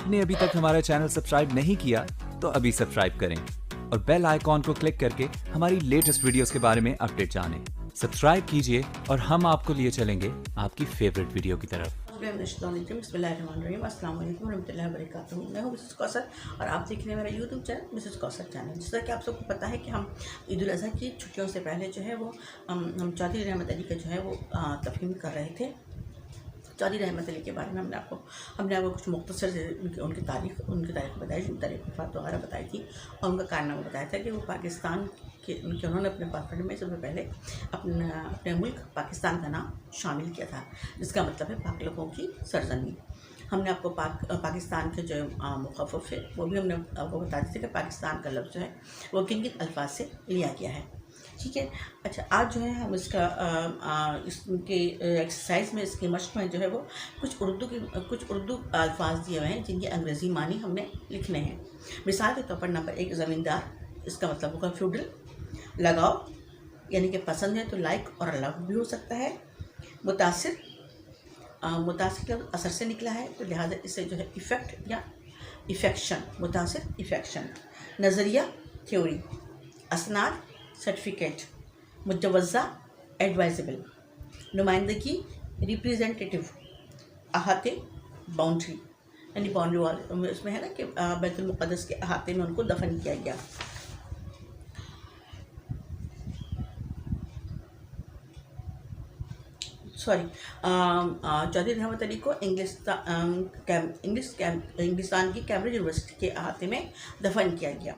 آپ نے ابھی تک ہمارا چینل سبسکرائب نہیں کیا تو ابھی سبسکرائب کریں اور بیل آئیکن کو کلک کر کے ہماری لیٹسٹ ویڈیوز کے بارے میں اپڈیٹ جانیں. سبسکرائب کیجئے اور ہم آپ کو لیے چلیں گے آپ کی فیوریٹ ویڈیو کی طرف. بسم اللہ الرحمن الرحیم. السلام علیکم ورحمۃ اللہ وبرکاتہ. میں ہوں مسز کوثر اور آپ دیکھ رہے ہیں میرا یوٹیوب چینل مسز کوثر چینل. جس طرح کہ آپ سب کو پتہ ہے کہ ہم عید الاضحیٰ کی چھٹیوں سے پہلے جو ہے وہ ہم چودھری رحمت علی کا جو ہے وہ تفہیم کر رہے تھے. چودھری رحمت علی کے بارے میں ہم نے آپ کو کچھ مختصر سے ان کی تاریخ بتائی تھی, تاریخ وفات وغیرہ بتائی تھی اور ان کا کارنامہ بتایا تھا کہ وہ پاکستان کے انہوں نے اپنے پاسپورٹ میں سب سے پہلے اپنے ملک پاکستان کا نام شامل کیا تھا, جس کا مطلب ہے پاک لوگوں کی سرزمین. ہم نے آپ کو پاکستان کے جو مخفف ہے وہ بھی ہم نے آپ کو بتا دی تھی کہ پاکستان کا لفظ جو ہے وہ کن کن الفاظ سے لیا گیا ہے. ٹھیک ہے. اچھا, آج جو ہے ہم اس کے ایکسرسائز میں اس کی مشق میں جو ہے وہ کچھ اردو الفاظ دیے ہوئے ہیں جن کے انگریزی معنی ہم نے لکھنے ہیں. مثال کے طور پر نمبر 1 زمیندار, اس کا مطلب ہوگا فیوڈل. لگاؤ یعنی کہ پسند ہے تو لائک اور لو بھی ہو سکتا ہے. متاثر کا اثر سے نکلا ہے تو لہٰذا اسے جو ہے ایفیکٹ یا ایفیکشن, متاثر ایفیکشن. نظریہ تھیوری. اسناد سرٹیفکیٹ. مجوزہ ایڈوائزبل. نمائندگی ریپریزنٹیٹیو. احاطے باؤنڈری, یعنی باؤنڈری وال اس میں ہے نا کہ بیت المقدس کے احاطے میں ان کو دفن کیا گیا. چودھری رحمت علی کو انگلستان کی کیمبرج یونیورسٹی کے احاطے میں دفن کیا گیا.